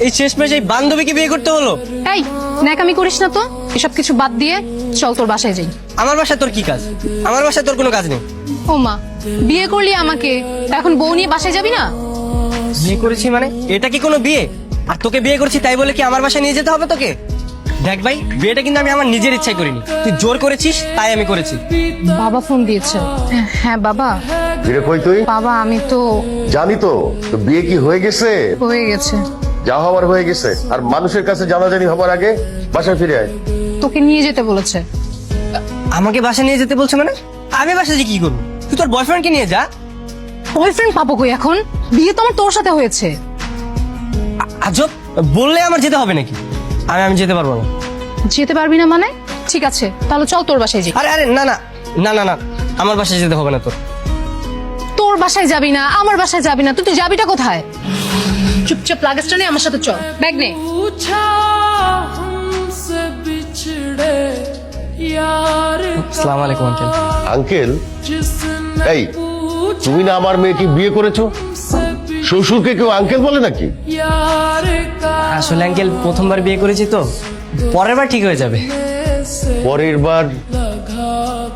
এই শেষমেশ এই বান্ধবীকে বিয়ে করতে হলো? এই ন্যাকামি করিস না তো, এসব কিছু বাদ দিয়ে চল তোর বাসায় যাই। আমার বাসায় তোর কি কাজ? আমার বাসায় তোর কোনো কাজ নেই। ও মা, বিয়ে করলি আমাকে, এখন বউ নিয়ে বাসায় যাবি না? বিয়ে করেছি মানে এটা কি কোনো বিয়ে? আর তোকে বিয়ে করেছি তাই বলে কি আমার বাসায় নিয়ে যেতে হবে তোকে? দেখ ভাই, বিয়েটা কিন্তু আমি আমার নিজের ইচ্ছায় করিনি, তুই জোর করেছিস তাই আমি করেছি। বাবা ফোন দিয়েছে। হ্যাঁ বাবা। ফিরে কই তুই? বাবা আমি তো জানি তো, তো বিয়ে কি হয়ে গেছে? হয়ে গেছে। যা হওয়ার হয়ে গেছে, আর মানুষের কাছে জানাজানি হবার আগে বাসায় ফিরে আয়। তোকে নিয়ে যেতে বলেছে। আমাকে বাসায় নিয়ে যেতে বলছে মানে? আমি বাসায় যে কি করবো? তুই তোর বয়ফ্রেন্ডকে নিয়ে যা। বয়ফ্রেন্ড পাবো কই এখন? বিয়ে তো আমার তোর সাথে হয়েছে। আজব, বললে আমার যেতে হবে নাকি? আমি যেতে পারবো না। যেতে পারবি না মানে? ঠিক আছে তাহলে চল তোর বাসায় যাই। আরে আরে না না না না না, আমার বাসায় যেতে হবে না তোর। তোর বাসায় যাবি না, আমার বাসায় যাবি না, তুই যাবিটা কোথায়? চুপচাপ লাগেজটা নিয়ে আমার সাথে চল, ব্যাগ নে। আসসালামু আলাইকুম আঙ্কেল। আঙ্কেল? এই, তুমি না আমার মেয়েকে বিয়ে করেছো? শ্বশুরকে কেউ আঙ্কেল বলে নাকি? আসলে আঙ্কেল প্রথমবার বিয়ে করেছি তো, পরের বার ঠিক হয়ে যাবে। পরের বার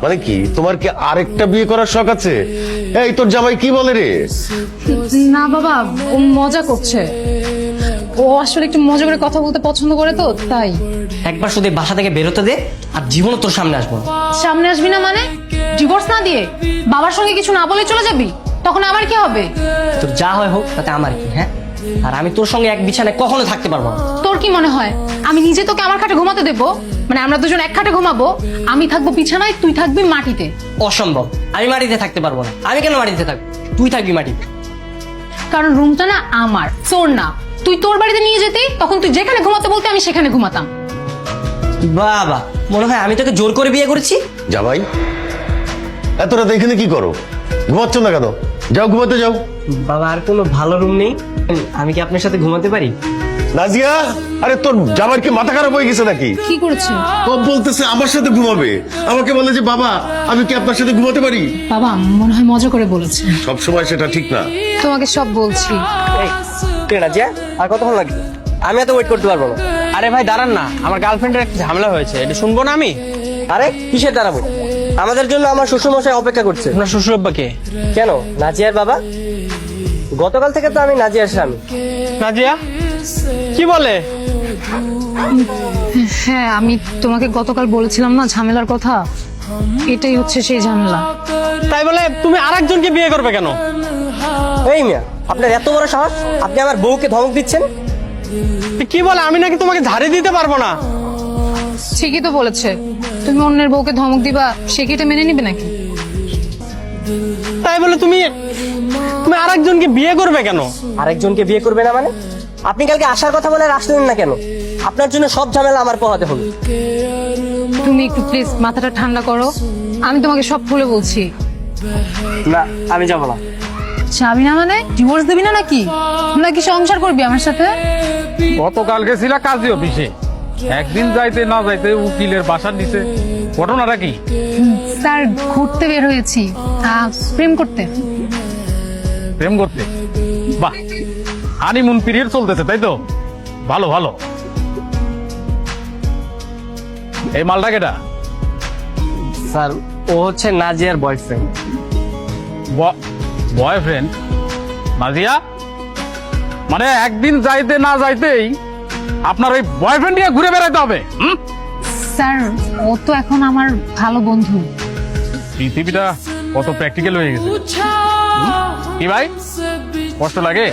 মানে কি? তোমার কি আরেকটা বিয়ে করার শখ আছে? এই, তোর জামাই কি বলে রে? না বাবা, ও মজা করছে। ও আসলে একটু মজা করে কথা বলতে পছন্দ করে তো তাই। একবার শুধু এই বাসা থেকে বেরোতে দে, আর জীবনও তোর সামনে আসবো না। সামনে আসবি না মানে? ডিভোর্স না দিয়ে বাবার সঙ্গে কিছু না বলে চলে যাবি? তখন আমার কি হবে? তোর যা হয় হোক, তাতে আমার কি? হ্যাঁ, আর আমি তোর সঙ্গে এক বিছানায় কখনো থাকতে পারবো না। তোর কি মনে হয় আমি নিজে তোকে আমার খাটে ঘুমাতে দেবো? মানে আমরা দুজন এক খাটে ঘুমাবো, আমি থাকবো বিছানায়, তুই থাকবি মাটিতে। অসম্ভব, আমি মাটিতে থাকতে পারবো না। আমি কেন মাটিতে থাকবো? তুই থাকবি মাটিতে। কারণ রুমটা না আমার, তোর না। তুই তোর বাড়িতে নিয়ে যেতে, তখন তুই যেখানে ঘুমাতে বলতে আমি সেখানে ঘুমাতাম। বাবা, মনে হয় আমি তোকে জোর করে বিয়ে করেছি। জামাই, এত রাত এখানে কি করো? ঘুমাচ্ছ না কেন? যাও, ঘুমাতে যাও। বাবা, আর কোনো ভালো রুম নেই? আমি কি আপনার সাথে ঘুমাতে পারি? নাজিয়া, আরে তোর জামাইয়ের কি মাথা খারাপ হয়ে গেছে নাকি? কি করেছে? ও বলতেছে আমার সাথে ঘুমাবে, আমাকে বলে যে বাবা আমি কি আপনার সাথে ঘুমাতে পারি? বাবা মনে হয় মজা করে বলেছে। সব সময় সেটা ঠিক না। তোমাকে সব বলছি। এই, তুই না যা, আর কতক্ষণ লাগবে? আমি এত ওয়েট করতে পারবো না। আরে ভাই দাঁড়ান না, আমার গার্লফ্রেন্ডের একটা ঝামেলা হয়েছে, এটা শুনবো না আমি? আরে কিসের দাঁড়াবো? আমাদের জন্য আমার শ্বশুরমশাই অপেক্ষা করছে। আপনার শ্বশুর আব্বাকে? কেন, নাজিয়ার বাবা? গতকাল থেকে তো আমি নাজিয়ার স্বামী। নাজিয়া কি বলে? হ্যাঁ, আমি তোমাকে গতকাল বলেছিলাম না ঝামেলার কথা, এটাই হচ্ছে সেই ঝামেলা। তাই বলে তুমি আরেকজনকে বিয়ে করবে কেন? এই মিয়া, আপনার এত বড় সাহস, আপনি আমার বউকে ধমক দিচ্ছেন? কি বলে? আমি নাকি তোমাকে ঝাড়ি দিতে পারবো না? ঠিকই তো বলেছে। তুমি অন্যের বউকে ধমক দিবা, সে কি এটা মেনে নিবে নাকি? তাই বলে তুমি তুমি আরেকজনকে বিয়ে করবে কেন? আরেকজনকে বিয়ে করবে না মানে? আপনি কালকে আসার কথা বলে আর আসলেন না কেন? আপনার জন্য সব ঝামেলা আমার পোহাতে হলো। তুমি একটু প্লিজ মাথাটা ঠান্ডা করো, আমি তোমাকে সব খুলে বলছি। না, আমি যাবো না। যাবি না মানে? ডিভোর্স দিবি না নাকি? নাকি সংসার করবি আমার সাথে? গতকালকে ছিল কাজী অফিসে, একদিন যাইতে না যাইতে উকিলের বাসার নিচে। ঘটনাটা কি? স্যার ঘুরতে বের হয়েছি, প্রেম করতে। প্রেম করতে? বাহ, হানিমুন পিরিয়ড চলতেছে তাই তো? ভালো ভালো। এই মালটা কেটা? স্যার, ও হচ্ছে নাজিয়ার বয়ফ্রেন্ড। বয়ফ্রেন্ড? নাজিয়া, মানে একদিন যাইতে না যাইতেই আপনার ওই বয়ফ্রেন্ড নিয়ে ঘুরে বেড়াইতে হবে? স্যার ও তো এখন আমার ভালো বন্ধু। পৃথিবীটা কত প্র্যাকটিক্যাল হয়ে গেছে। কি ভাই, কষ্ট লাগে?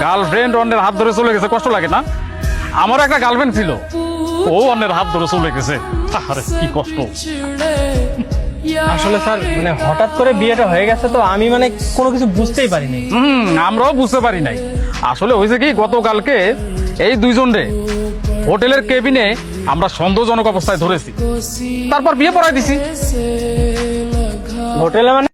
গার্লফ্রেন্ড অন্যের হাত ধরে চলে গেছে, কষ্ট লাগে না? আমার একটা গার্লফ্রেন্ড ছিল, ও অন্যের হাত ধরে চলে গেছে। আরে কি কষ্ট। আসলে স্যার মানে হঠাৎ করে বিয়েটা হয়ে গেছে তো আমি মানে কোনো কিছু বুঝতেই পারিনি। আমরাও বুঝতে পারি নাই। আসলে হয়েছে কি, গতকালকে এই দুইজনে হোটেলের কেবিনে আমরা সন্দেহজনক অবস্থায় ধরেছি, তারপর বিয়ে পড়াই দিছি। হোটেলে মানে?